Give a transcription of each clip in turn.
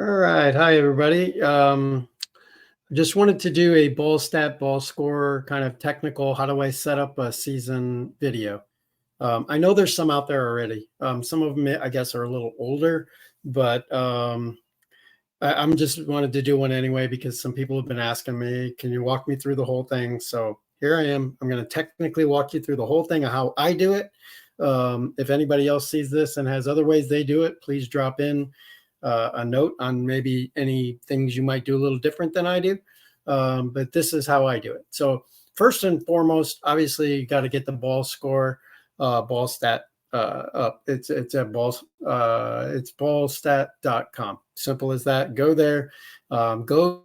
All right. Hi, everybody. I just wanted to do a BallStat, BallScore kind of technical, how do I set up a season video? I know there's some out there already. Some of them, I guess, are a little older, but I'm just wanted to do one anyway because some people have been asking me, can you walk me through the whole thing? So here I am. I'm going to technically walk you through the whole thing of how I do it. If anybody else sees this and has other ways they do it, please drop in a note on maybe any things you might do a little different than I do. But this is how I do it. So first and foremost, obviously you got to get the ball score, BallStat up. It's at it's ballstat.com. Simple as that. Go there, go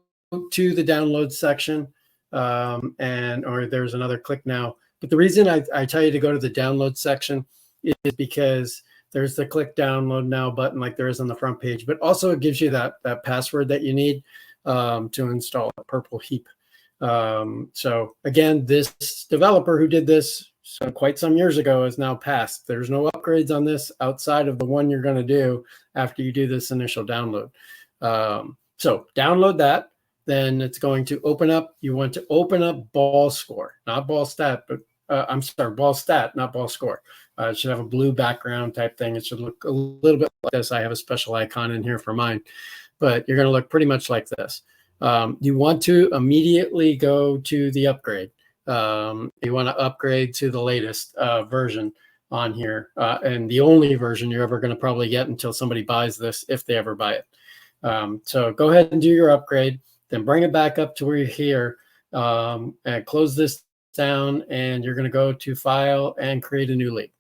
to the download section, or there's another click now. But the reason I tell you to go to the download section is because there's the click download now button like there is on the front page, but also it gives you that password that you need to install a purple heap. So again, this developer who did this quite some years ago is now passed. There's no upgrades on this outside of the one you're going to do after you do this initial download. So download that. Then it's going to open up. You want to open up BallScore, not BallStat, but I'm sorry, BallStat, not BallScore. It should have a blue background type thing. It should look a little bit like this. I have a special icon in here for mine, but you're going to look pretty much like this. You want to immediately go to the upgrade. You want to upgrade to the latest version on here, and the only version you're ever going to probably get until somebody buys this, if they ever buy it. So go ahead and do your upgrade, then bring it back up to where you're here, and close this down, and you're going to go to File and create a new league.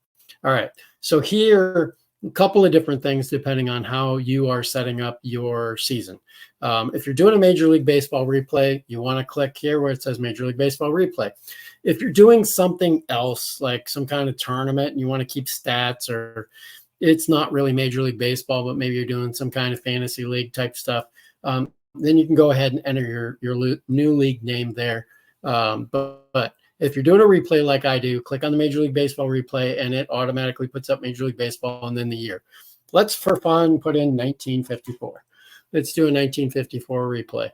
All right. So here, a couple of different things depending on how you are setting up your season. If you're doing a Major League Baseball replay, you want to click here where it says Major League Baseball replay. If you're doing something else, like some kind of tournament, and you want to keep stats, or it's not really Major League Baseball, but maybe you're doing some kind of fantasy league type stuff, then you can go ahead and enter your new league name there. But if you're doing a replay like I do, click on the Major League Baseball replay, and it automatically puts up Major League Baseball and then the year. Let's, for fun, put in 1954. Let's do a 1954 replay.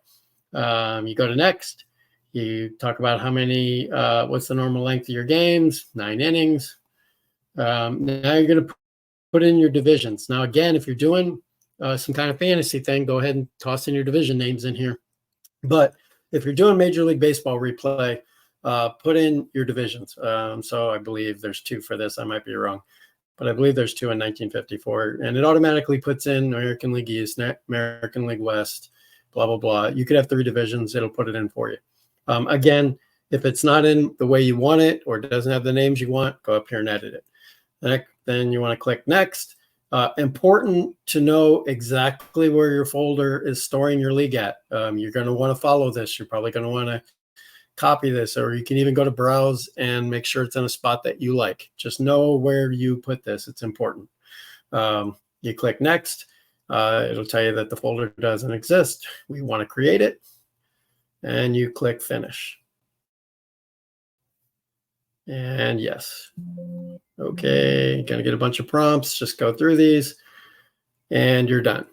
You go to next. You talk about how many, what's the normal length of your games, 9 innings. Now you're going to put in your divisions. Now, again, if you're doing some kind of fantasy thing, go ahead and toss in your division names in here. But if you're doing Major League Baseball replay, put in your divisions. So I believe there's 2 for this. I might be wrong, but I believe there's 2 in 1954, and it automatically puts in American League East, American League West, blah, blah, blah. You could have 3 divisions. It'll put it in for you. Again, if it's not in the way you want it, or it doesn't have the names you want, go up here and edit it. Then you want to click next. Important to know exactly where your folder is storing your league at. You're going to want to follow this. You're probably going to want to copy this, or you can even go to browse and make sure it's in a spot that you like. Just know where you put this. It's important. You click next. It'll tell you that the folder doesn't exist. We want to create it, and you click finish. And yes. Okay, you're going to get a bunch of prompts. Just go through these, and you're done.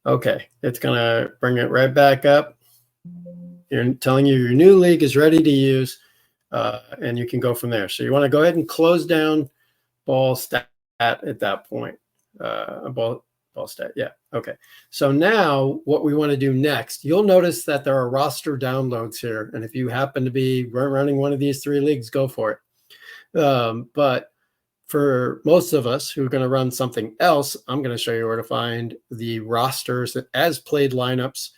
Okay, it's going to bring it right back up. You're telling you your new league is ready to use, and you can go from there. So you want to go ahead and close down BallStat at that point. BallStat, yeah. Okay. So now what we want to do next, you'll notice that there are roster downloads here. And if you happen to be running one of these 3 leagues, go for it. But for most of us who are going to run something else, I'm going to show you where to find the rosters as played lineups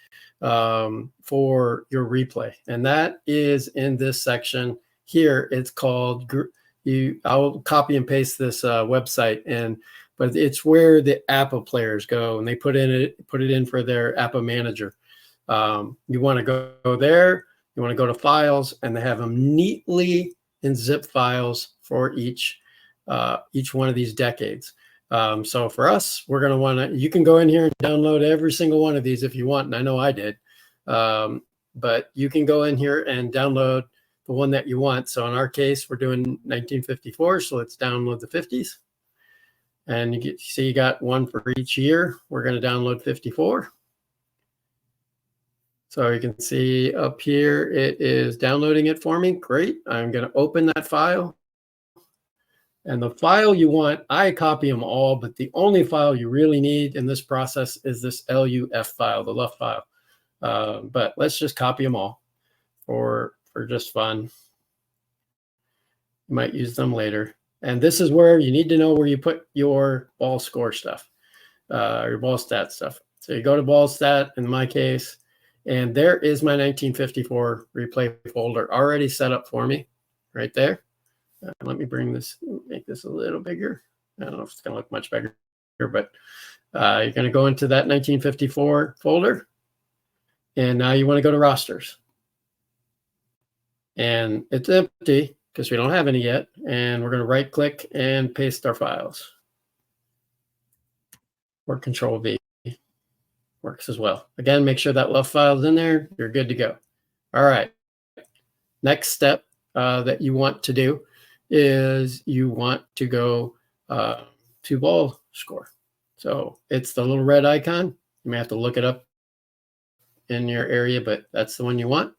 for your replay, and that is in this section here. It's called I'll copy and paste this website, but it's where the APA players go, and they put it in for their APA manager. You want to go there. You want to go to files, and they have them neatly in zip files for each one of these decades. So for us, we're going to want to, you can go in here and download every single one of these if you want. And I know I did, but you can go in here and download the one that you want. So in our case, we're doing 1954. So let's download the 50s. And you see you got one for each year. We're going to download 54. So you can see up here, it is downloading it for me. Great. I'm going to open that file. And the file you want, I copy them all, but the only file you really need in this process is this LUF file, the LUF file. But let's just copy them all for just fun. You might use them later. And this is where you need to know where you put your BallScore stuff, your BallStat stuff. So you go to BallStat in my case, and there is my 1954 replay folder already set up for me right there. Let me make this a little bigger. I don't know if it's going to look much bigger, but you're going to go into that 1954 folder. And now you want to go to rosters. And it's empty because we don't have any yet. And we're going to right click and paste our files. Or Control V works as well. Again, make sure that LUF file is in there. You're good to go. All right. Next step that you want to do is you want to go to BallScore. So it's the little red icon. You may have to look it up in your area, but that's the one you want.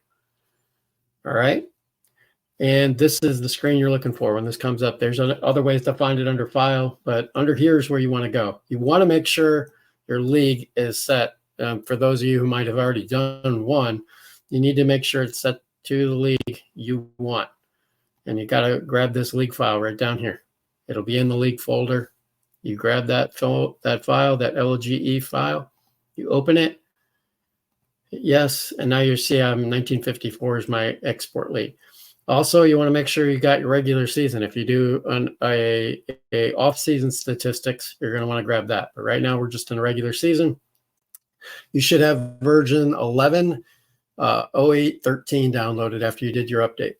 All right. And this is the screen you're looking for when this comes up. There's other ways to find it under file, but under here is where you want to go. You want to make sure your league is set. For those of you who might have already done one, you need to make sure it's set to the league you want. And you got to grab this league file right down here. It'll be in the league folder. You grab that file, that LGE file. You open it. Yes, and now you see 1954 is my export league. Also, you want to make sure you got your regular season. If you do a off-season statistics, you're going to want to grab that. But right now, we're just in a regular season. You should have version 11, 0813 downloaded after you did your update.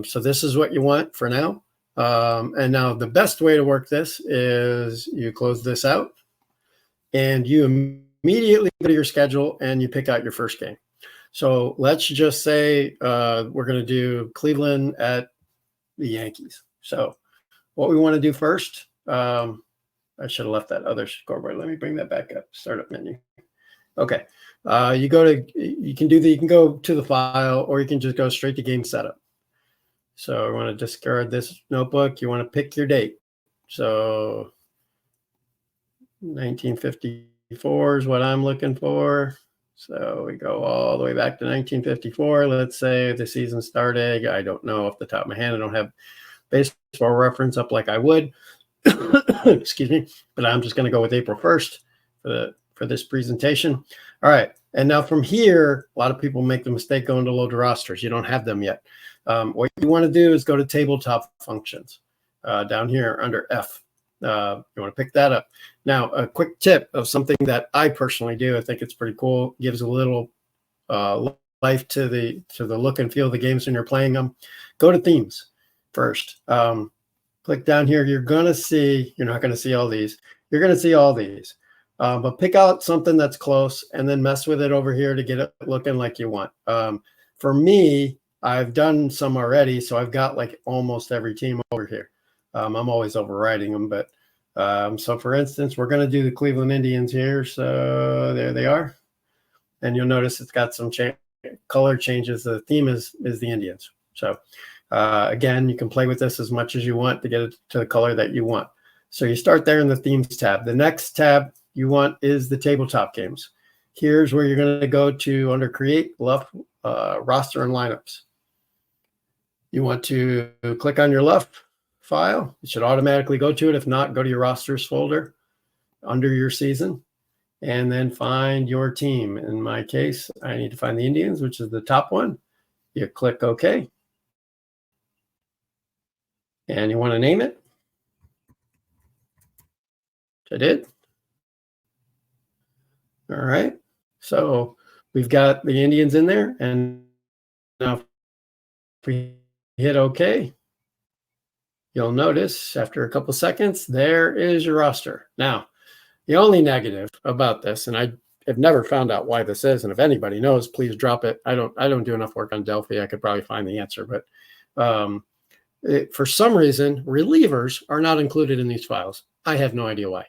So this is what you want for now. And now the best way to work this is you close this out and you immediately go to your schedule and you pick out your first game. So let's just say we're going to do Cleveland at the Yankees. So what we want to do first, I should have left that other scoreboard. Let me bring that back up. Startup menu. Okay. You can go to the file, or you can just go straight to game setup. So I want to discard this notebook. You want to pick your date. So 1954 is what I'm looking for. So we go all the way back to 1954. Let's say the season started. I don't know off the top of my hand. I don't have baseball reference up like I would. Excuse me. But I'm just going to go with April 1st for this presentation. All right. And now from here, a lot of people make the mistake going to load rosters. You don't have them yet. What you want to do is go to tabletop functions down here under F. You want to pick that up. Now, a quick tip of something that I personally do. I think it's pretty cool. Gives a little life to the look and feel of the games when you're playing them. Go to themes first. Click down here. You're not going to see all these. You're going to see all these. But pick out something that's close and then mess with it over here to get it looking like you want. For me, I've done some already, so I've got like almost every team over here. I'm always overriding them, but so for instance, we're going to do the Cleveland Indians here. So there they are. And you'll notice it's got some color changes. The theme is the Indians. So again, you can play with this as much as you want to get it to the color that you want. So you start there in the themes tab. The next tab you want is the tabletop games. Here's where you're going to go to under create, LUF, roster and lineups. You want to click on your LUF file. It should automatically go to it. If not, go to your rosters folder under your season and then find your team. In my case, I need to find the Indians, which is the top one. You click OK. And you want to name it. I did. All right. So we've got the Indians in there. And now if we hit OK, you'll notice after a couple seconds, there is your roster. Now, the only negative about this, and I have never found out why this is, and if anybody knows, please drop it. I don't do enough work on Delphi. I could probably find the answer, but for some reason, relievers are not included in these files. I have no idea why.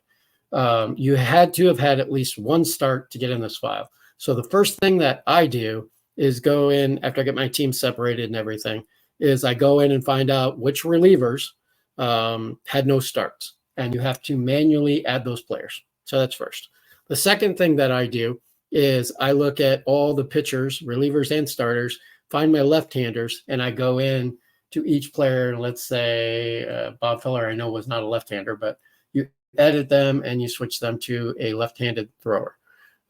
You had to have had at least one start to get in this file. So the first thing that I do is go in after I get my team separated and everything, is I go in and find out which relievers had no starts, and you have to manually add those players. So that's first. The second thing that I do is I look at all the pitchers, relievers and starters, find my left-handers, and I go in to each player. And let's say Bob Feller, I know, was not a left-hander, but you edit them and you switch them to a left-handed thrower.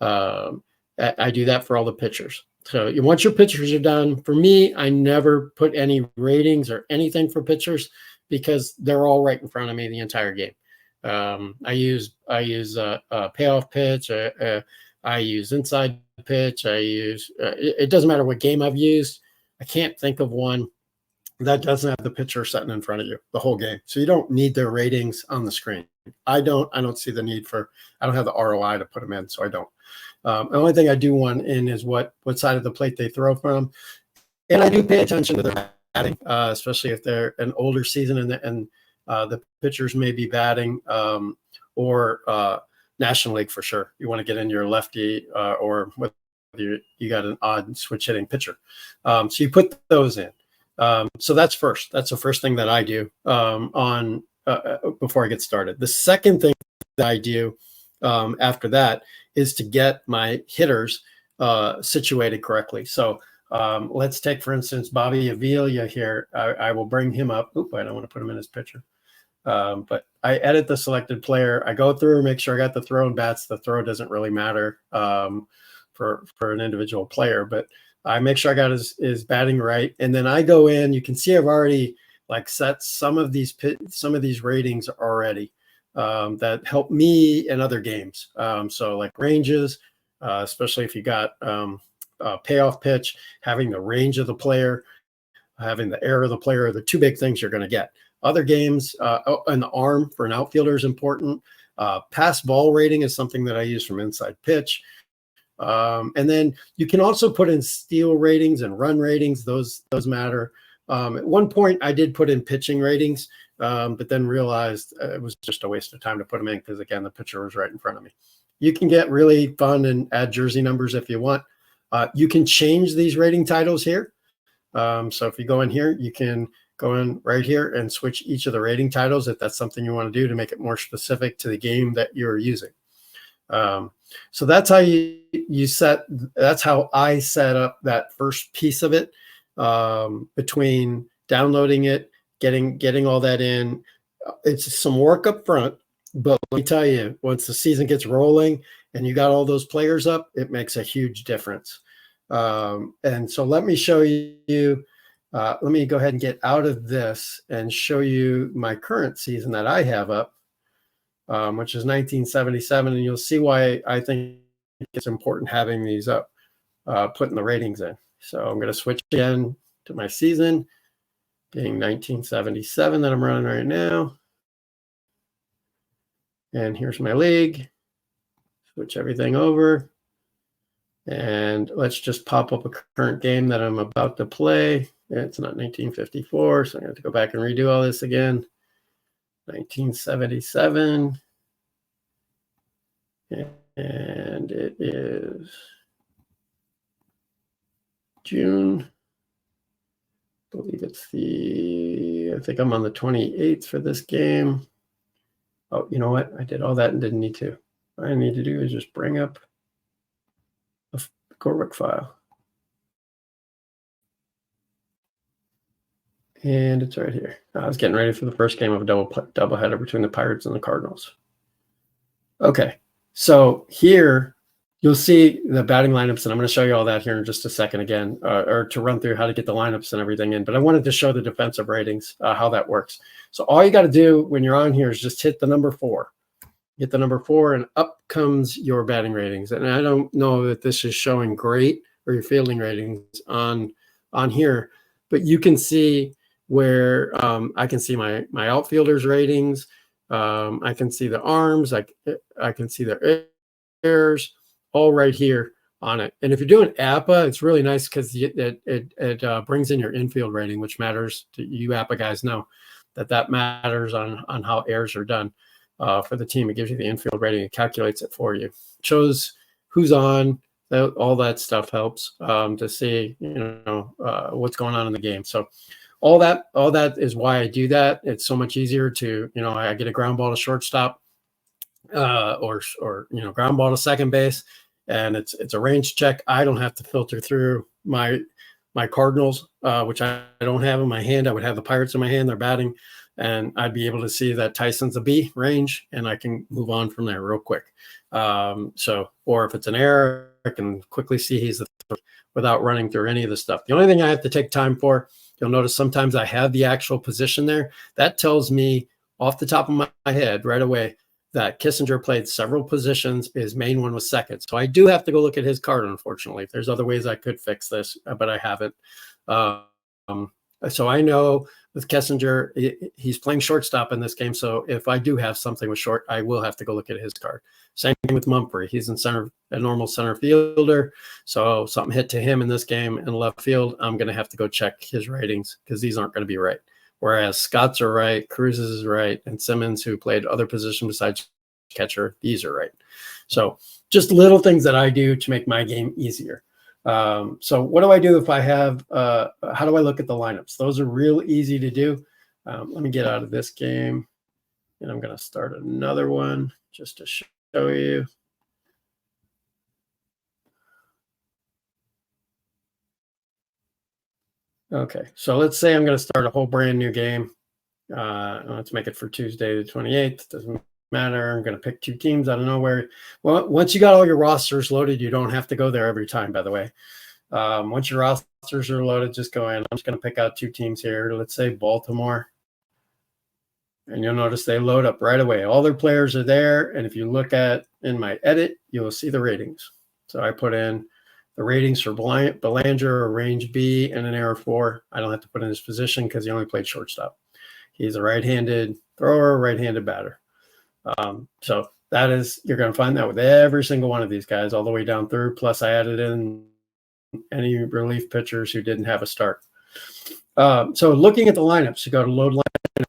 I do that for all the pitchers. So once your pitchers are done, for me, I never put any ratings or anything for pitchers because they're all right in front of me the entire game. I use a payoff pitch. I use inside pitch. I use it doesn't matter what game I've used. I can't think of one that doesn't have the pitcher sitting in front of you the whole game. So you don't need their ratings on the screen. I don't see the need for. I don't have the ROI to put them in, so I don't. The only thing I do want in is what side of the plate they throw from, and I do pay attention to their batting, especially if they're an older season and the pitchers may be batting or National League for sure. You want to get in your lefty or whether you got an odd switch hitting pitcher. So you put those in. So that's first. That's the first thing that I do before I get started. The second thing that I do after that is to get my hitters situated correctly. So let's take, for instance, Bobby Avila here. I will bring him up. Oop, I don't want to put him in his picture. But I edit the selected player. I go through, make sure I got the throw and bats. The throw doesn't really matter for an individual player, but I make sure I got his batting right. And then I go in, you can see I've already like set some of these ratings already that help me in other games. So like ranges, especially if you got a payoff pitch, having the range of the player, having the air of the player are the two big things you're going to get. Other games, and the arm for an outfielder is important. Pass ball rating is something that I use from Inside Pitch. And then you can also put in steal ratings and run ratings. Those matter. At one point, I did put in pitching ratings, but then realized it was just a waste of time to put them in because, again, the pitcher was right in front of me. You can get really fun and add jersey numbers if you want. You can change these rating titles here. So if you go in here, you can go in right here and switch each of the rating titles if that's something you want to do to make it more specific to the game that you're using. So that's how that's how I set up that first piece of it, between downloading it, getting all that in. It's some work up front, but let me tell you, once the season gets rolling and you got all those players up, it makes a huge difference. And so let me show you, let me go ahead and get out of this and show you my current season that I have up, which is 1977. And you'll see why I think it's important having these up, putting the ratings in. So I'm going to switch again to my season being 1977 that I'm running right now. And here's my league. Switch everything over. And let's just pop up a current game that I'm about to play. It's not 1954, so I'm going to have to go back and redo all this again. 1977. And it is June. I believe it's I think I'm on the 28th for this game. Oh, you know what? I did all that and didn't need to. All I need to do is just bring up a Corebook file. And it's right here. I was getting ready for the first game of a doubleheader between the Pirates and the Cardinals. Okay, so here you'll see the batting lineups, and I'm going to show you all that here in just a second again, or to run through how to get the lineups and everything in. But I wanted to show the defensive ratings, how that works. So all you got to do when you're on here is just hit the number 4. Hit the number 4, and up comes your batting ratings. And I don't know that this is showing great or your fielding ratings on here, but you can see where I can see my outfielders ratings. I can see the arms. I can see their errors all right here on it. And if you're doing APA, it's really nice because it brings in your infield rating, which matters to you. APA guys know that matters on how errors are done for the team. It gives you the infield rating. It calculates it for you. It shows who's on, all that stuff helps to see, what's going on in the game. So all that is why I do that. It's so much easier to, I get a ground ball to shortstop, or ground ball to second base, and it's a range check. I don't have to filter through my Cardinals, which I don't have in my hand. I would have the Pirates in my hand. They're batting, and I'd be able to see that Tyson's a B range, and I can move on from there real quick. Or if it's an error, I can quickly see he's the third without running through any of the stuff. The only thing I have to take time for, you'll notice sometimes I have the actual position there. That tells me off the top of my head right away that Kissinger played several positions. His main one was second. So I do have to go look at his card, unfortunately. There's other ways I could fix this, but I haven't. So I know with Kissinger, he's playing shortstop in this game. So if I do have something with short, I will have to go look at his card. Same thing with Mumphrey. He's in center, a normal center fielder. So something hit to him in this game in left field, I'm going to have to go check his ratings because these aren't going to be right. Whereas Scott's are right, Cruz's is right, and Simmons, who played other positions besides catcher, these are right. So just little things that I do to make my game easier. So what do I do if I have, how do I look at the lineups? Those are real easy to do. Let me get out of this game, and I'm going to start another one just to show you. Okay, so let's say I'm going to start a whole brand new game. Let's make it for Tuesday the 28th. Doesn't matter. I'm going to pick two teams out of nowhere. Well, once you got all your rosters loaded, you don't have to go there every time, by the way. Once your rosters are loaded, just go in. I'm just going to pick out two teams here. Let's say Baltimore. And you'll notice they load up right away. All their players are there. And if you look at in my edit, you'll see the ratings. So I put in the ratings for Belanger, a range B, and an error 4. I don't have to put in his position because he only played shortstop. He's a right-handed thrower, right-handed batter. So that is, you're going to find that with every single one of these guys all the way down through. Plus I added in any relief pitchers who didn't have a start. So looking at the lineups, you go to load lineup.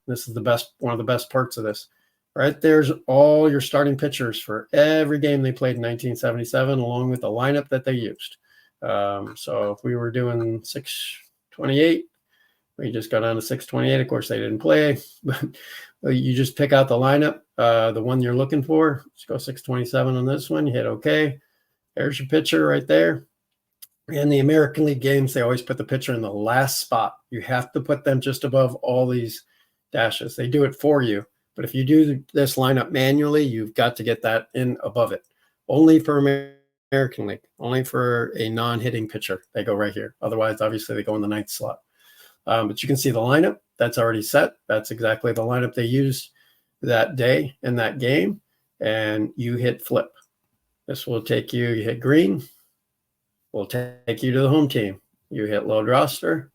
This is one of the best parts of this. Right there's all your starting pitchers for every game they played in 1977, along with the lineup that they used. So if we were doing 628, we just got down to 628. Of course, they didn't play, but you just pick out the lineup, the one you're looking for. Let's go 627 on this one. You hit OK. There's your pitcher right there. In the American League games, they always put the pitcher in the last spot. You have to put them just above all these dashes. They do it for you. But if you do this lineup manually, you've got to get that in above it. Only for American League, only for a non-hitting pitcher, they go right here. Otherwise, obviously, they go in the 9th slot. But you can see the lineup. That's already set. That's exactly the lineup they used that day in that game. And you hit flip. This will take you hit green. Will take you to the home team. You hit load roster.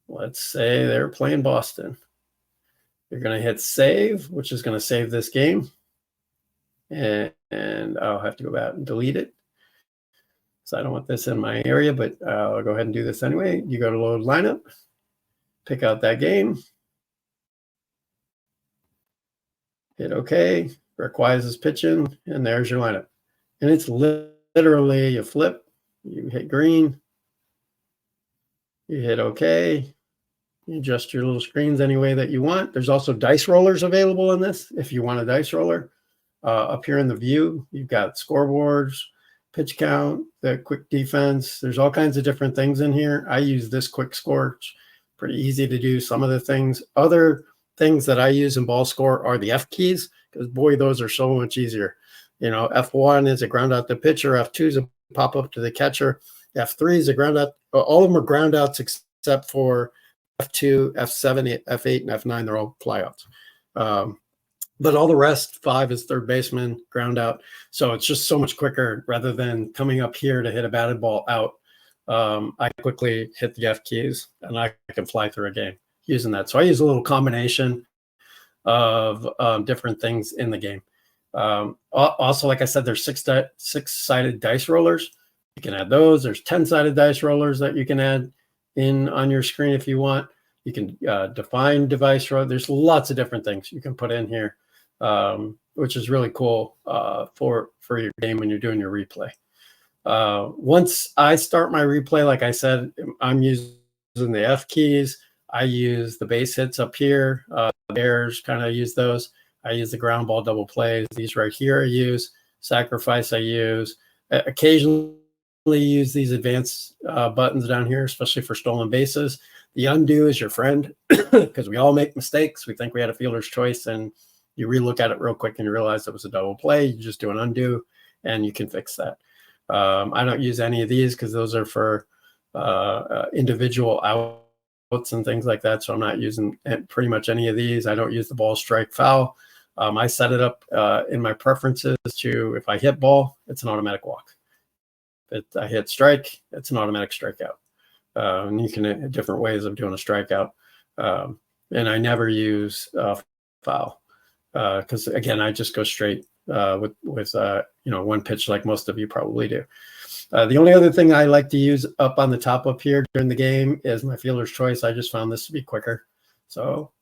Let's say they're playing Boston. You're going to hit save, which is going to save this game. And I'll have to go back and delete it. So I don't want this in my area, but I'll go ahead and do this anyway. You go to load lineup, pick out that game, hit OK. Rick Wise is pitching, and there's your lineup. And it's literally you flip, you hit green, you hit OK. You adjust your little screens any way that you want. There's also dice rollers available in this if you want a dice roller. Up here in the view, you've got scoreboards, pitch count, the quick defense. There's all kinds of different things in here. I use this quick score. It's pretty easy to do some of the things. Other things that I use in BallScore are the F keys, because boy, those are so much easier. F1 is a ground out the pitcher. F2 is a pop up to the catcher. F3 is a ground out. All of them are ground outs except for F2, F7, F8, and F9. They're all flyouts. But all the rest, 5 is third baseman, ground out. So it's just so much quicker rather than coming up here to hit a batted ball out. I quickly hit the F keys and I can fly through a game using that. So I use a little combination of different things in the game. Also, like I said, there's six-sided dice rollers. You can add those. There's 10-sided dice rollers that you can add in on your screen if you want. You can define device row. There's lots of different things you can put in here, which is really cool for your game when you're doing your replay. Once I start my replay, like I said, I'm using the F keys. I use the base hits up here. Bears kind of use those. I use the ground ball double plays. These right here I use. Sacrifice I use. Occasionally use these advanced buttons down here, especially for stolen bases. The undo is your friend because we all make mistakes. We think we had a fielder's choice, and you relook at it real quick and you realize it was a double play. You just do an undo and you can fix that. I don't use any of these because those are for individual outs and things like that. So I'm not using pretty much any of these. I don't use the ball, strike, foul. I set it up in my preferences to, if I hit ball, it's an automatic walk. If I hit strike, it's an automatic strikeout. And you can different ways of doing a strikeout. And I never use foul because again, I just go straight with one pitch like most of you probably do. The only other thing I like to use up on the top up here during the game is my fielder's choice. I just found this to be quicker. So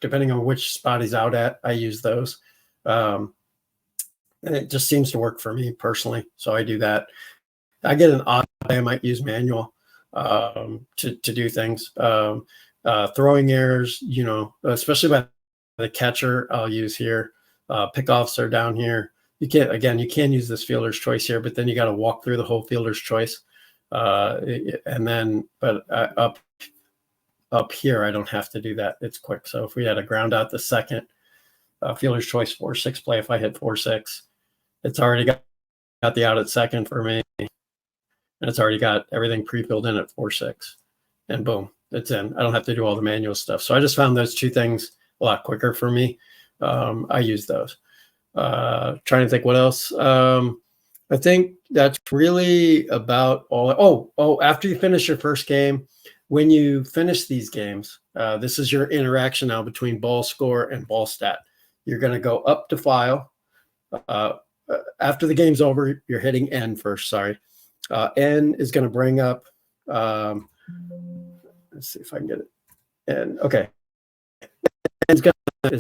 depending on which spot he's out at, I use those. And it just seems to work for me personally. So I do that. I get an odd day, I might use manual to do things. Throwing errors, especially by the catcher, I'll use here. Pickoffs are down here. You can use this fielder's choice here, but then you got to walk through the whole fielder's choice. And then, but up here, I don't have to do that. It's quick. So if we had a ground out the second, fielder's choice 4-6 play, if I hit 4-6, it's already got the out at second for me. And it's already got everything pre-filled in at 4-6. And boom, it's in. I don't have to do all the manual stuff. So I just found those two things a lot quicker for me. I use those. Trying to think what else. I think that's really about all. Oh, after you finish your first game, when you finish these games, this is your interaction now between BallScore and BallStat. You're going to go up to File. After the game's over, you're hitting N first, sorry. N is going to bring up, let's see if I can get it. And okay. It's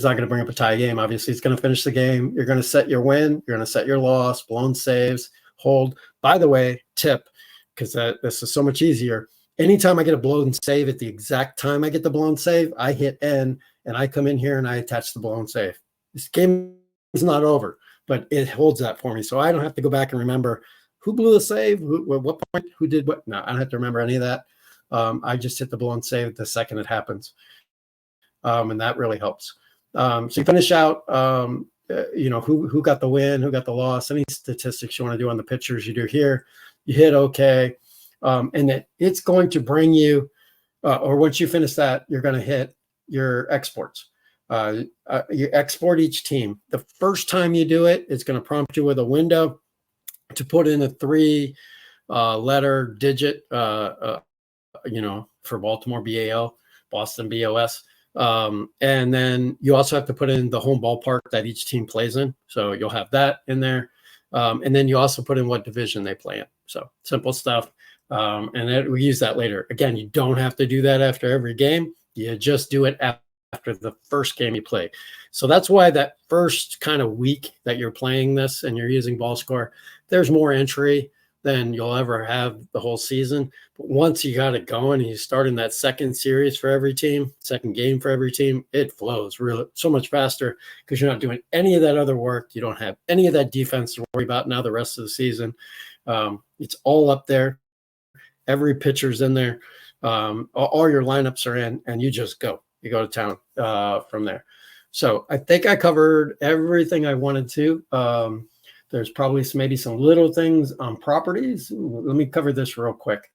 not going to bring up a tie game. Obviously, it's going to finish the game. You're going to set your win. You're going to set your loss, blown saves, hold. By the way, tip, because this is so much easier. Anytime I get a blown save at the exact time I get the blown save, I hit N, and I come in here and I attach the blown save. This game is not over, but it holds that for me. So I don't have to go back and remember who blew the save, what point, who did what. No, I don't have to remember any of that. I just hit the blown save the second it happens. And that really helps. So you finish out, who got the win, who got the loss, any statistics you want to do on the pitchers, you do here. You hit OK. And it's going to bring you, or once you finish that, you're going to hit your exports. You export each team. The first time you do it, it's going to prompt you with a window to put in a 3-letter digit, for Baltimore, BAL, Boston, BOS. And then you also have to put in the home ballpark that each team plays in. So you'll have that in there. And then you also put in what division they play in. So simple stuff. And we use that later. Again, you don't have to do that after every game. You just do it after the first game you play. So that's why that first kind of week that you're playing this and you're using BallScore, there's more entry than you'll ever have the whole season. But once you got it going and you start in that second series for every team, second game for every team, it flows really so much faster because you're not doing any of that other work. You don't have any of that defense to worry about now the rest of the season. It's all up there. Every pitcher's in there. All your lineups are in, and you just go. You go to town from there. So I think I covered everything I wanted to. There's probably maybe some little things on properties. Let me cover this real quick.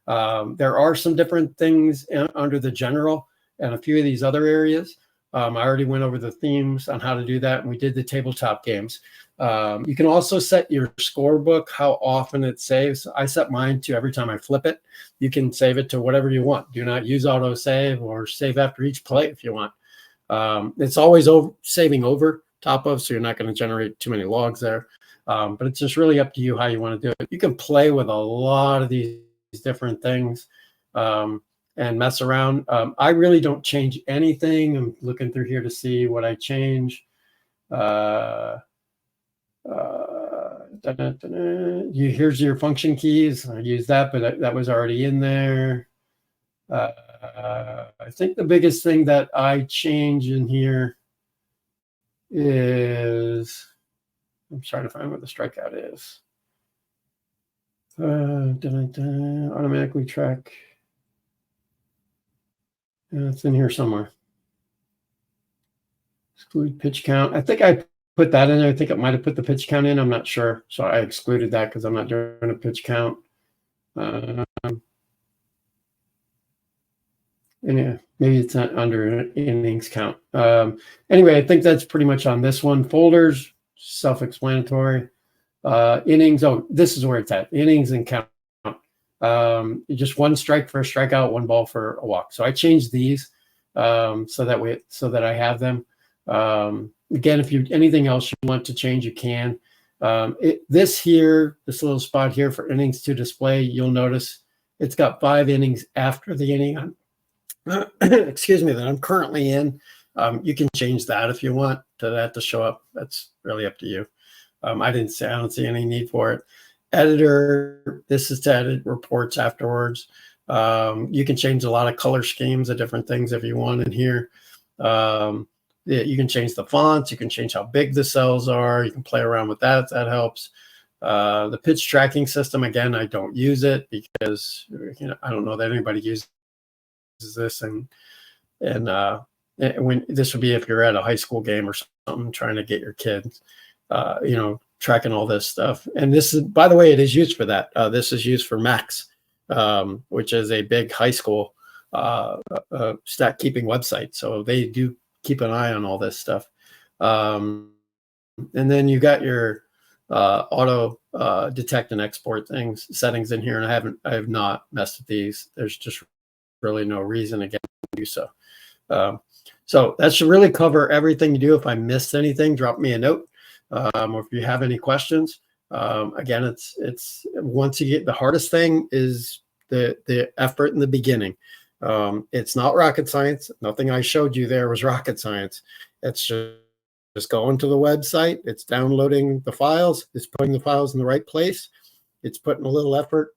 There are some different things under the general and a few of these other areas. I already went over the themes on how to do that, and we did the tabletop games. You can also set your scorebook, how often it saves. I set mine to every time I flip it. You can save it to whatever you want. Do not use auto save or save after each play if you want. It's always saving over top of, so you're not going to generate too many logs there. But it's just really up to you how you want to do it. You can play with a lot of these different things and mess around. I really don't change anything. I'm looking through here to see what I change. Here's your function keys. I use that, but that was already in there. I think the biggest thing that I change in here is, I'm trying to find where the strikeout is. Automatically track. It's in here somewhere. Exclude pitch count. I think I put that in there. I think it might have put the pitch count in. I'm not sure. So I excluded that because I'm not doing a pitch count. And yeah, maybe it's not under innings count. Anyway, I think that's pretty much on this one. Folders, self-explanatory. Innings, oh, this is where it's at. Innings and count. Just one strike for a strikeout, one ball for a walk. So I changed these so that I have them. Again, if you anything else you want to change, you can. This little spot here for innings to display, you'll notice it's got 5 innings after the inning excuse me, that I'm currently in. You can change that if you want to that to show up. That's really up to you. I don't see any need for it. Editor, this is to edit reports afterwards. You can change a lot of color schemes of different things if you want in here. You can change the fonts. You can change how big the cells are. You can play around with that if that helps. The pitch tracking system, again, I don't use it because I don't know that anybody uses this, and when this would be if you're at a high school game or something trying to get your kids, tracking all this stuff. And this is, by the way, it is used for that. This is used for Max, which is a big high school stat keeping website. So they do keep an eye on all this stuff. And then you got your auto detect and export settings in here, and I have not messed with these. There's just really no reason again to do so. So that should really cover everything you do. If I missed anything, drop me a note. Or if you have any questions. Again, it's once you get, the hardest thing is the effort in the beginning. It's not rocket science. Nothing I showed you there was rocket science. It's just going to the website. It's downloading the files. It's putting the files in the right place. It's putting a little effort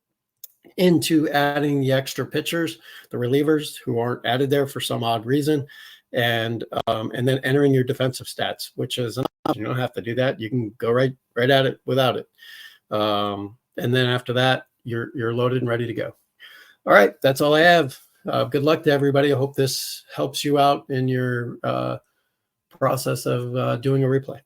into adding the extra pitchers, the relievers who aren't added there for some odd reason, and then entering your defensive stats, which is an option. You don't have to do that. You can go right at it without it. And then after that, you're loaded and ready to go. All right, that's all I have. Good luck to everybody. I hope this helps you out in your process of doing a replay.